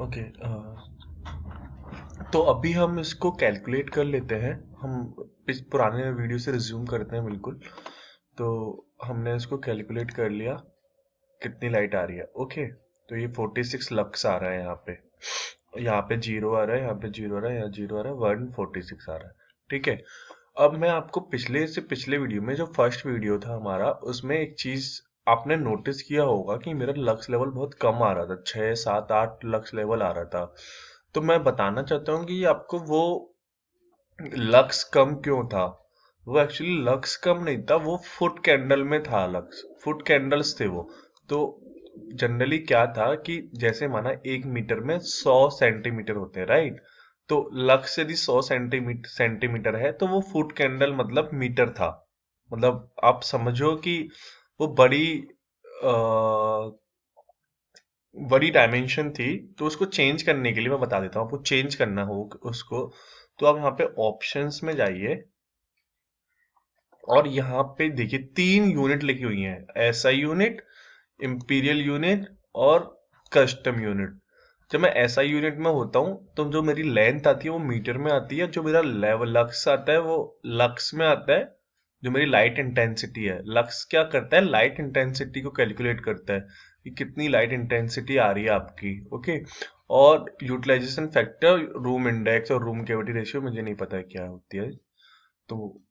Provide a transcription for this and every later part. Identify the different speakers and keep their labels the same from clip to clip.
Speaker 1: Okay. तो अभी हम इसको कैलकुलेट कर लेते हैं। हम इस पुराने वीडियो से रिज्यूम करते हैं बिल्कुल। तो हमने इसको कैलकुलेट कर लिया, कितनी लाइट आ रही है। ओके, तो ये 46 लक्स आ रहा है यहाँ पे। यहाँ पे जीरो आ रहा है, यहाँ पे जीरो आ रहा है, यहाँ जीरो आ रहा है, 146 आ रहा है। ठीक है। अब मैं आपको पिछले से पिछले वीडियो में, जो फर्स्ट वीडियो था हमारा, उसमें एक चीज आपने नोटिस किया होगा कि मेरा लक्स लेवल बहुत कम आ रहा था, 6 7 8 लक्स लेवल आ रहा था। तो मैं बताना चाहता हूँ कि आपको वो लक्स कम क्यों था। वो एक्चुअली लक्स कम नहीं था, वो फुट कैंडल में था। लक्स फुट कैंडल्स थे वो। तो जनरली क्या था कि जैसे माना 1 मीटर में 100 सेंटीमीटर होते हैं, राइट। तो लक्स यदि 100 सेंटीमीटर है तो वो फुट कैंडल मतलब मीटर था। मतलब आप समझो कि वो बड़ी डायमेंशन थी। तो उसको चेंज करने के लिए मैं बता देता हूँ, आपको चेंज करना हो उसको। तो आप यहाँ पे ऑप्शंस में जाइए, और यहाँ पे देखिए 3 यूनिट लिखी हुई हैं, एसआई यूनिट, इंपीरियल यूनिट और कस्टम यूनिट। जब मैं एसआई यूनिट में होता हूँ तो जो मेरी लेंथ आती है वो मीटर में आती है, जो मेरा लेवल लक्स आता है वो लक्स में आता है। जो मेरी लाइट इंटेंसिटी है, लक्स क्या करता है, लाइट इंटेंसिटी को कैलकुलेट करता है कि कितनी लाइट इंटेंसिटी आ रही है आपकी। ओके। और यूटिलाइजेशन फैक्टर, रूम इंडेक्स और रूम कैविटी रेशियो मुझे नहीं पता है क्या होती है। तो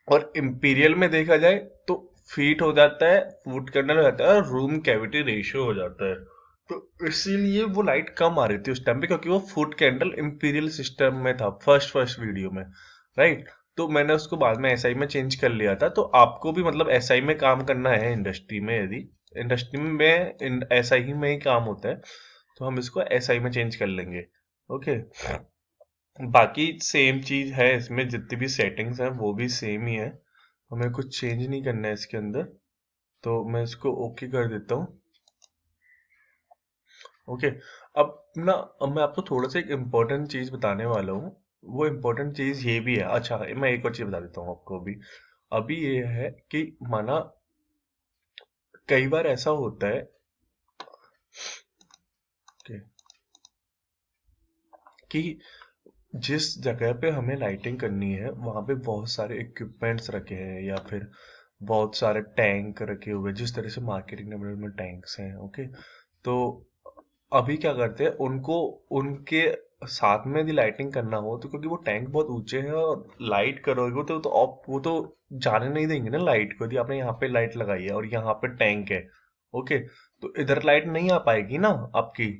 Speaker 1: और इंपीरियल में देखा जाए तो फीट हो जाता है, फुट कैंडल हो जाता है, और रूम कैविटी रेशियो हो जाता है। तो इसीलिए वो लाइट कम आ रही थी उस टाइम पे, क्योंकि वो फुट कैंडल इंपीरियल सिस्टम में था, फर्स्ट फर्स्ट वीडियो में, राइट। तो मैंने उसको बाद में एसआई में चेंज कर लिया था। तो आपको भी मतलब एसआई में काम करना है इंडस्ट्री में, यदि इंडस्ट्री में एसआई ही में ही काम होता है, तो हम इसको एसआई में चेंज कर लेंगे। ओके। बाकी सेम चीज है, इसमें जितनी भी सेटिंग्स हैं वो भी सेम ही है। हमें कुछ चेंज नहीं करना है इसके अंदर। तो मैं इसको ओके कर देता हूँ। ओके। अब मैं आपको थोड़ा सा एक इम्पोर्टेंट चीज बताने वाला हूँ। वो इम्पोर्टेंट चीज ये भी है। अच्छा, मैं एक और चीज बता देता हूँ आपको अभी। अभी ये है कि माना कई बार ऐसा होता है कि कि जिस जगह पे हमें लाइटिंग करनी है वहां पे बहुत सारे इक्विपमेंट्स रखे हैं, या फिर बहुत सारे टैंक रखे हुए हैं, जिस तरह से मार्केटिंग में टैंक्स हैं। ओके। तो अभी क्या करते हैं, उनको उनके साथ में यदि लाइटिंग करना हो तो, क्योंकि वो टैंक बहुत ऊंचे हैं और लाइट करोगे तो आप वो तो जाने नहीं देंगे ना लाइट को। यदि आपने यहाँ पे लाइट लगाई है और यहाँ पे टैंक है, ओके, तो इधर लाइट नहीं आ पाएगी ना आपकी।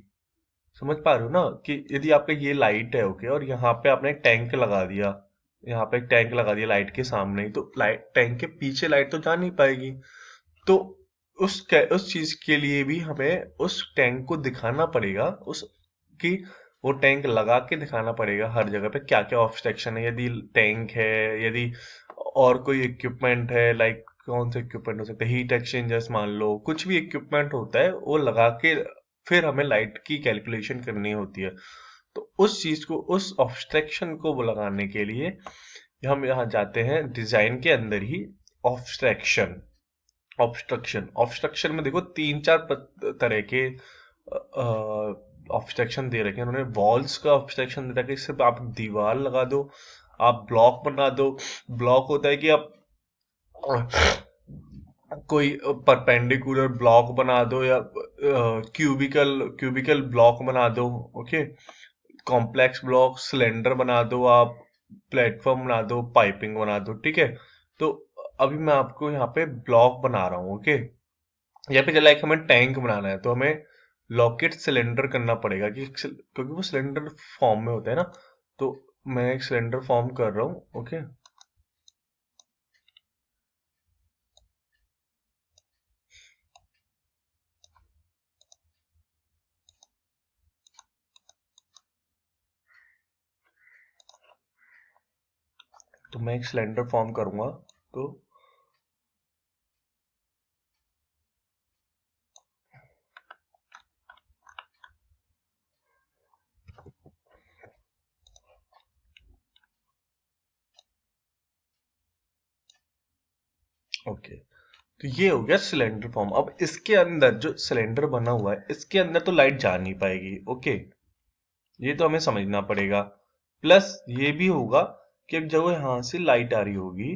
Speaker 1: समझ पा रहे हो ना कि यदि आपका ये लाइट है, ओके, और यहाँ पे आपने एक टैंक लगा दिया, यहाँ पे एक टैंक लगा दिया लाइट के सामने ही, तो लाइट टैंक के पीछे लाइट तो जा नहीं पाएगी। तो उस चीज के लिए भी हमें उस टैंक को दिखाना पड़ेगा, उस कि वो टैंक लगा के दिखाना पड़ेगा हर जगह पे क्या क्या ऑब्स्ट्रक्शन है। यदि टैंक है, यदि और कोई इक्विपमेंट है, लाइक कौन से इक्विपमेंट हो सकते हैं, हीट एक्सचेंजर्स मान लो, कुछ भी इक्विपमेंट होता है वो लगा के फिर हमें लाइट की कैलकुलेशन करनी होती है। तो उस चीज को, उस ऑब्स्ट्रक्शन को वो लगाने के लिए हम यहाँ जाते हैं डिजाइन के अंदर ही, ऑब्स्ट्रक्शन। ऑब्स्ट्रक्शन में देखो तीन चार तरह के ऑब्स्ट्रक्शन दे रखे हैं उन्होंने। वॉल्स का ऑब्स्ट्रक्शन दे रखा है, सिर्फ आप दीवार लगा दो, आप ब्लॉक बना दो। ब्लॉक होता है कि आप कोई परपेंडिकुलर ब्लॉक बना दो, या क्यूबिकल क्यूबिकल ब्लॉक बना दो। ओके। कॉम्प्लेक्स ब्लॉक सिलेंडर बना दो आप, प्लेटफॉर्म बना दो, पाइपिंग बना दो। ठीक है। तो अभी मैं आपको यहाँ पे ब्लॉक बना रहा हूँ। ओके। या फिर लाइक हमें टैंक बनाना है तो हमें लॉकेट सिलेंडर करना पड़ेगा, क्योंकि वो सिलेंडर फॉर्म में होता है ना। तो मैं एक सिलेंडर फॉर्म कर रहा हूँ। ओके। तो मैं एक सिलेंडर फॉर्म करूंगा। तो ओके। तो ये हो गया सिलेंडर फॉर्म। अब इसके अंदर जो सिलेंडर बना हुआ है, इसके अंदर तो लाइट जा नहीं पाएगी। ओके, ये तो हमें समझना पड़ेगा। प्लस ये भी होगा कि अब जब यहां से लाइट आ रही होगी,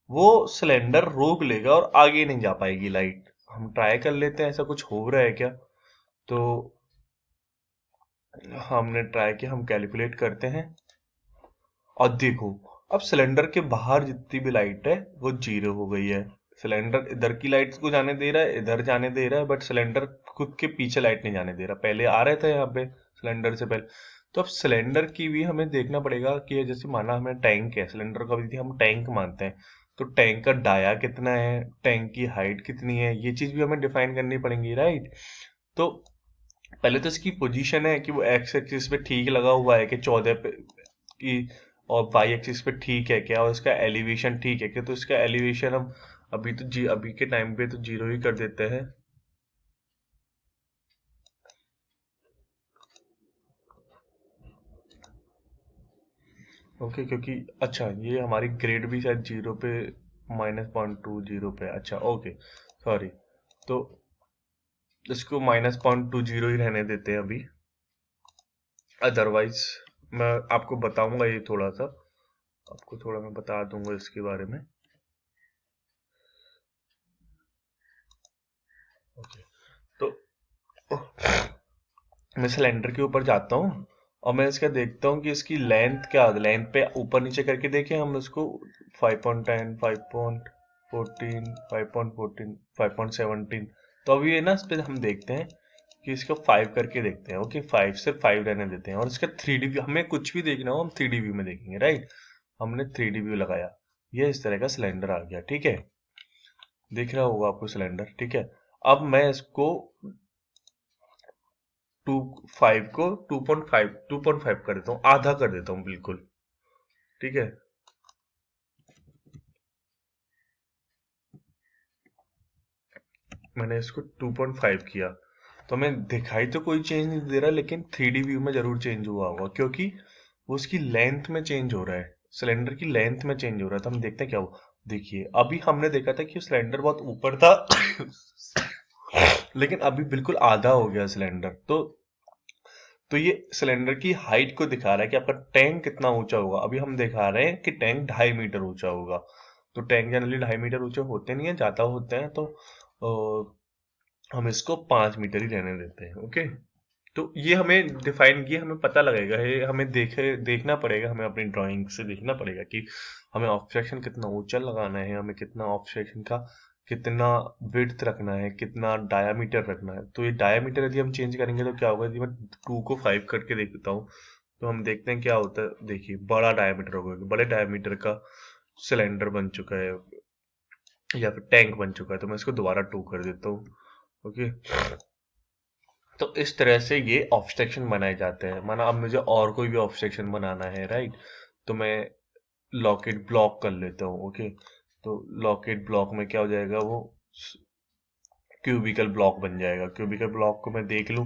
Speaker 1: वो सिलेंडर रोक लेगा और आगे नहीं जा पाएगी लाइट। हम ट्राई कर लेते हैं ऐसा कुछ हो रहा है क्या। तो हमने ट्राई किया, हम कैलकुलेट करते हैं और देखो, अब सिलेंडर के बाहर जितनी भी लाइट है वो जीरो हो गई है। सिलेंडर इधर की लाइट को जाने दे रहा है, इधर जाने दे रहा है, बट सिलेंडर खुद के पीछे लाइट नहीं जाने दे रहा। पहले आ रहे थे यहाँ पे सिलेंडर से पहले। तो अब सिलेंडर की भी हमें देखना पड़ेगा कि जैसे माना हमें टैंक है, सिलेंडर का भी हम टैंक मानते हैं, तो टैंक का डाया कितना है, टैंक की हाइट कितनी है, ये चीज भी हमें डिफाइन करनी पड़ेगी, राइट। तो पहले तो इसकी पोजीशन है कि वो एक्स एक्सिस पे ठीक लगा हुआ है कि 14 पे की, और वाई एक्सिस पे ठीक है क्या, और इसका एलिवेशन ठीक है क्या। तो इसका एलिवेशन हम अभी के टाइम पे तो जीरो ही कर देते हैं। ओके, क्योंकि अच्छा ये हमारी ग्रेड भी शायद जीरो पे, -0.2 जीरो पे, अच्छा ओके, सॉरी। तो इसको -0.20 ही रहने देते हैं अभी। अदरवाइज मैं आपको बताऊंगा, ये थोड़ा सा आपको थोड़ा मैं बता दूंगा इसके बारे में। ओके, तो मैं सिलेंडर के ऊपर जाता हूँ और मैं इसका देखता हूँ कि इसकी लेंथ क्या, लेंथ पे ऊपर नीचे करके देखें हम इसको। 5.10, 5.14, 5.14, 5.17। तो अभी ये ना इस पे हम देखते हैं कि इसको 5 करके देखते हैं। ओके, 5 से 5 रहने देते हैं, और इसका 3D व्यू, हमें कुछ भी देखना हो हम 3D व्यू में देखेंगे, राइट। हमने 3D व्यू लगाया, ये इस तरह का सिलेंडर आ गया, ठीक है। दिख रहा होगा आपको सिलेंडर, ठीक है। अब मैं इसको 2.5 को 2.5 कर देता हूँ, आधा कर देता हूँ बिल्कुल, ठीक है। मैंने इसको 2.5 किया, तो हमें दिखाई तो कोई चेंज नहीं दे रहा, लेकिन 3D व्यू में जरूर चेंज हुआ होगा, क्योंकि वो उसकी लेंथ में चेंज हो रहा है, सिलेंडर की लेंथ में चेंज हो रहा है। तो हम देखते हैं क्या हुआ। देखिए, अभी हमने देखा था कि सिलेंडर बहुत ऊपर था लेकिन अभी बिल्कुल आधा हो गया सिलेंडर। तो ये सिलेंडर की हाइट को दिखा रहा है कि आपका टैंक कितना ऊंचा होगा। अभी हम दिखा रहे हैं कि टैंक 2.5 मीटर ऊंचा होगा। तो टैंक जनरली 2.5 मीटर ऊंचे होते नहीं है, ज्यादा होते हैं। तो हम इसको 5 मीटर ही रहने देते हैं। ओके, तो ये हमें डिफाइन, ये हमें पता लगेगा, ये हमें देखना पड़ेगा, हमें अपनी ड्राइंग से देखना पड़ेगा कि हमें ऑब्स्ट्रक्शन कितना ऊंचा लगाना है, हमें कितना ऑब्स्ट्रक्शन का कितना विड्थ रखना है, कितना डायामीटर रखना है। तो ये डायामीटर यदि हम चेंज करेंगे तो क्या होगा, यदि मैं 2 को 5 करके देखता हूँ तो हम देखते हैं क्या होता है। देखिए, बड़ा डायामीटर होगा, बड़े डायामीटर का सिलेंडर बन चुका है या फिर टैंक बन चुका है। तो मैं इसको दोबारा 2 कर देता हूँ। ओके, तो इस तरह से ये ऑब्स्ट्रक्शन बनाए जाते हैं। माना अब मुझे और कोई भी ऑब्स्ट्रक्शन बनाना है, राइट, तो मैं लॉकेट ब्लॉक कर लेता हूँ। ओके, तो लॉकेट ब्लॉक में क्या हो जाएगा, वो क्यूबिकल ब्लॉक बन जाएगा। क्यूबिकल ब्लॉक को मैं देख लूँ,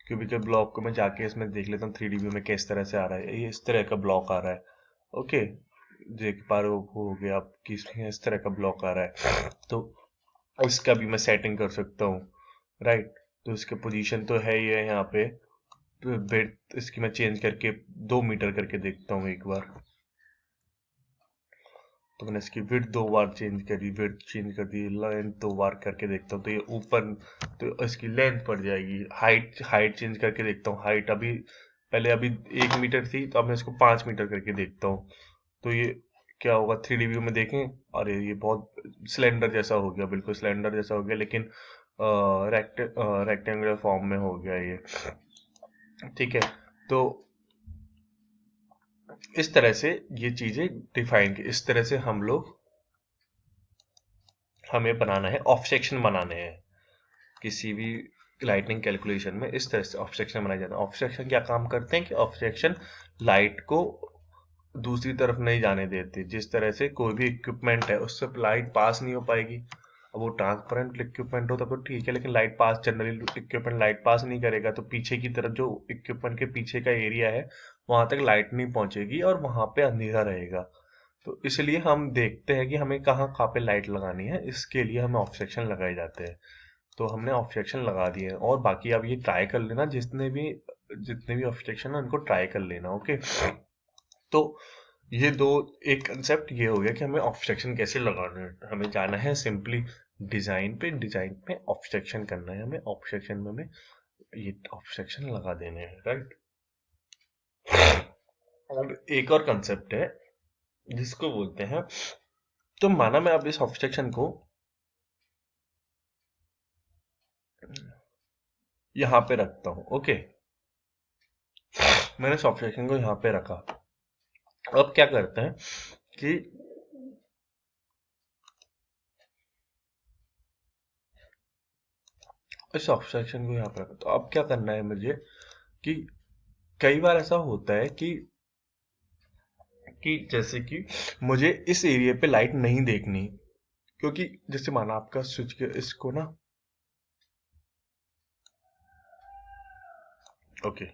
Speaker 1: क्यूबिकल ब्लॉक को मैं जाके इसमें देख लेता हूँ 3D व्यू में किस तरह से आ रहा है। ये इस तरह का ब्लॉक आ रहा है। ओके, देख पा रहे हो गए आप कि इसमें इस तरह का ब्लॉक आ रहा है। तो इसका भी मैं सेटिंग कर सकता हूँ, राइट। तो इसके पोजीशन तो है ये यहाँ पे, विड्थ इसकी मैं चेंज करके 2 मीटर करके देखता हूँ एक बार। तो मैंने इसकी विड्थ 2 बार चेंज करी, विड्थ चेंज कर दी, लेंथ 2 बार करके देखता हूँ तो ये ऊपर, तो इसकी लेंथ बढ़ जाएगी। हाइट हाइट चेंज करके देखता हूँ, हाइट अभी पहले अभी 1 मीटर थी, तो अब मैं इसको 5 मीटर करके देखता हूँ। तो ये क्या होगा 3D व्यू में देखें। अरे ये बहुत सिलेंडर जैसा हो गया, बिल्कुल सिलेंडर जैसा हो गया, लेकिन रेक्टेंगुलर फॉर्म में हो गया ये, ठीक है। तो इस तरह से ये चीजें डिफाइन की, इस तरह से हम लोग, हमें बनाना है ऑब्स्ट्रक्शन बनाने हैं किसी भी लाइटनिंग कैलकुलेशन में। इस तरह से ऑब्स्ट्रक्शन बनाया जाता है। ऑब्स्ट्रक्शन क्या काम करते हैं कि ऑब्स्ट्रक्शन लाइट को दूसरी तरफ नहीं जाने देते। जिस तरह से कोई भी इक्विपमेंट है उससे लाइट पास नहीं हो पाएगी। अब वो ट्रांसपेरेंट इक्विपमेंट हो तब तो ठीक है, लेकिन light pass, generally equipment light pass नहीं करेगा, तो पीछे की तरफ जो इक्विपमेंट के पीछे का एरिया है वहां तक लाइट नहीं पहुंचेगी और वहां पे अंधेरा रहेगा। तो इसलिए हम देखते हैं कि हमें कहाँ कहाँ पे लाइट लगानी है, इसके लिए हमें ऑब्स्ट्रक्शन लगाए जाते हैं। तो हमने ऑब्स्ट्रक्शन लगा दिए हैं, और बाकी अब ये ट्राई कर लेना, जितने भी ऑब्स्ट्रक्शन है उनको ट्राई कर लेना। ओके, तो ये दो, एक कंसेप्ट ये हो गया कि हमें ऑब्स्ट्रक्शन कैसे लगाना है। हमें जाना है सिंपली डिजाइन पे ऑब्स्ट्रक्शन करना है, हमें ऑब्स्ट्रक्शन में हमें ये ऑब्स्ट्रक्शन लगा देने हैं, राइट। अब एक और कंसेप्ट है जिसको बोलते हैं, तो माना मैं अब इस ऑब्स्ट्रक्शन को यहाँ पे रखता हूँ। ओके, मैंने इस ऑब्स्ट्रक्शन को यहाँ पे रखा। अब क्या करते हैं कि इस ऑब्स्ट्रक्शन को यहाँ पे रखा, तो अब क्या करना है मुझे कि कई बार ऐसा होता है कि जैसे कि मुझे इस एरिया पे लाइट नहीं देखनी, क्योंकि जैसे माना आपका स्विच के इसको ना, ओके,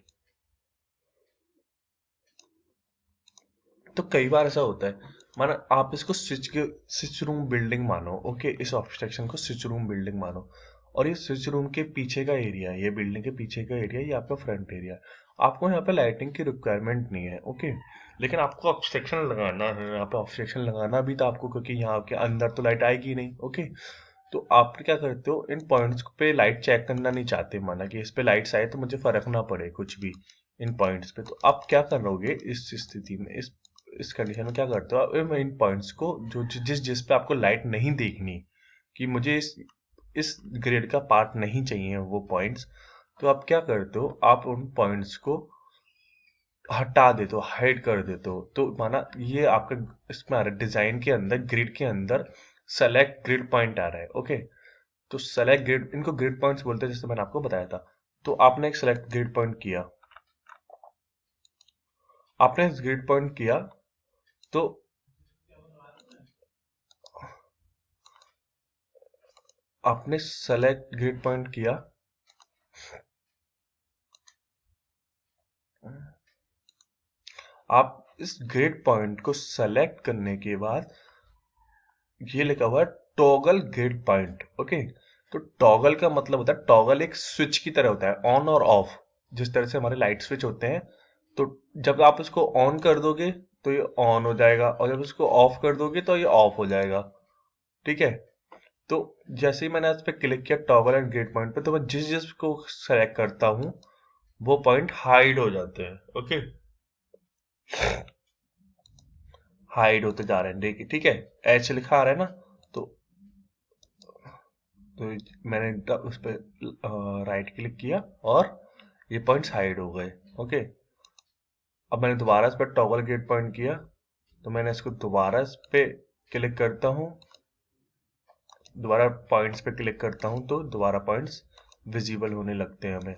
Speaker 1: तो कई बार ऐसा होता है, माना आप इसको स्विच रूम बिल्डिंग मानो। ओके, इस ऑब्स्ट्रक्शन को स्विच रूम बिल्डिंग मानो, और ये स्विच रूम के पीछे का एरिया है, ये बिल्डिंग के पीछे का एरिया, ये आपका फ्रंट एरिया है। आपको यहाँ पे लाइटिंग की रिक्वायरमेंट नहीं है। ओके, लेकिन आपको ऑब्स्ट्रक्शन लगाना है, यहाँ पे ऑब्स्ट्रक्शन लगाना भी था आपको, क्योंकि यहाँ के अंदर तो लाइट आएगी नहीं। ओके, तो आप क्या करते हो, इन पॉइंट्स पे लाइट चेक करना नहीं चाहते, माना कि इस पे लाइट्स आए तो मुझे फर्क ना पड़े कुछ भी इन पॉइंट्स पे, तो आप क्या करोगे इस स्थिति में, इस कंडीशन में क्या करते हो आप, इन पॉइंट्स को जो जिस जिस पे आपको लाइट नहीं देखनी, कि मुझे इस ग्रिड का पार्ट नहीं चाहिए वो पॉइंट्स, तो आप क्या करते हो, आप उन पॉइंट्स को हटा देते हो, हाइड कर देते हो। तो माना ये आपका इसमें आ रहा है, डिजाइन के अंदर, ग्रिड के अंदर सेलेक्ट ग्रिड पॉइंट आ रहा है। ओके, तो सेलेक्ट ग्रिड, इनको ग्रिड पॉइंट्स बोलते हैं, जैसे मैंने आपको बताया था। तो आपने एक सेलेक्ट ग्रिड पॉइंट किया, आपने इस ग्रिड पॉइंट किया, तो आपने सेलेक्ट ग्रिड पॉइंट किया, आप इस ग्रिड पॉइंट को सेलेक्ट करने के बाद ये लिखा हुआ है टॉगल ग्रिड पॉइंट। ओके, तो टॉगल का मतलब होता है, टॉगल एक स्विच की तरह होता है, ऑन और ऑफ, जिस तरह से हमारे लाइट स्विच होते हैं। तो जब आप इसको ऑन कर दोगे तो ये ऑन हो जाएगा, और जब इसको ऑफ कर दोगे तो ये ऑफ हो जाएगा। ठीक है, तो जैसे ही मैंने इस पे क्लिक किया टॉगल एंड ग्रिड पॉइंट पे, तो मैं जिस जिस को सेलेक्ट करता हूँ वो पॉइंट हाइड हो जाते हैं। ओके, हाइड होते जा रहे हैं, देखिए, ठीक है, एच लिखा आ रहा है ना, तो तो मैंने उस पर राइट क्लिक किया और ये पॉइंट्स हाइड हो गए। ओके, अब मैंने दोबारा इस पर टॉगल ग्रिड पॉइंट किया, तो मैंने इसको दोबारा इस पे क्लिक करता हूँ, दोबारा पॉइंट्स पे क्लिक करता हूँ, तो दोबारा पॉइंट्स विजिबल होने लगते हैं हमें।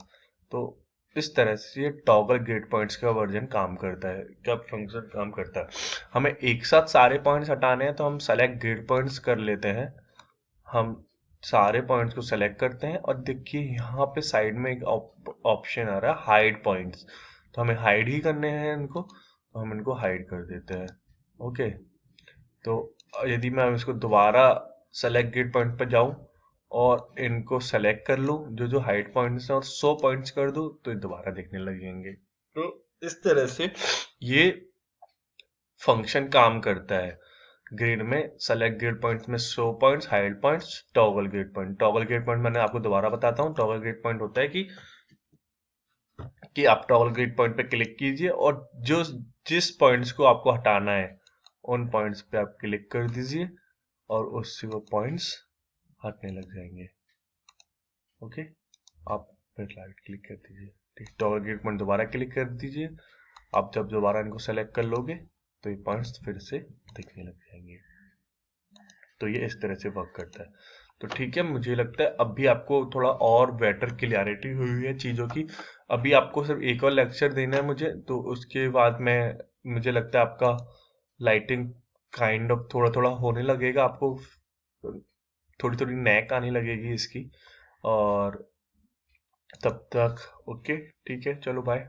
Speaker 1: तो इस तरह से ये टॉगल ग्रिड पॉइंट्स का वर्जन काम करता है, क्या फंक्शन काम करता है। हमें एक साथ सारे पॉइंट्स हटाने हैं तो हम सेलेक्ट ग्रिड पॉइंट्स कर लेते हैं, हम सारे पॉइंट्स को सेलेक्ट करते हैं, और देखिए यहाँ पे साइड में एक ऑप्शन आ रहा है हाइड पॉइंट्स, तो हमें हाइड ही करने हैं इनको, तो हम इनको हाइड कर देते हैं। ओके, तो यदि मैं इसको दोबारा सेलेक्ट ग्रिड पॉइंट पर जाऊं और इनको सेलेक्ट कर लूं, जो जो हाइड पॉइंट्स हैं, और 100 पॉइंट्स कर दूं, तो ये दोबारा दिखने लगेंगे। तो इस तरह से ये फंक्शन काम करता है ग्रिड में। सेलेक्ट ग्रिड पॉइंट्स में 100 points, hide points, toggle grid point मैंने आपको दोबारा बताता हूँ। टॉगल ग्रिड पॉइंट होता है कि आप टॉगल ग्रिड पॉइंट पे क्लिक कीजिए, और जो जिस पॉइंट्स को आपको हटाना है उन पॉइंट्स पे आप क्लिक कर दीजिए, और उससे वो पॉइंट्स हटने लग जाएंगे। ओके, आप फिर राइट क्लिक कर दीजिए, ठीक, टॉगल ग्रिड पॉइंट दोबारा क्लिक कर दीजिए। आप जब दोबारा इनको सेलेक्ट कर लोगे तो ये पॉइंट्स फिर से दिखने लग जाएंगे। तो ये इस तरह से वर्क करता है। तो ठीक है, मुझे लगता है अभी आपको थोड़ा और बेटर क्लियरिटी हुई है चीज़ों की। अभी आपको सिर्फ एक और लेक्चर देना है मुझे, तो उसके बाद मैं, मुझे लगता है आपका लाइटिंग काइंड ऑफ थोड़ा थोड़ा होने लगेगा, आपको थोड़ी थोड़ी नैक आने लगेगी इसकी। और तब तक ओके, ठीक है, चलो बाय।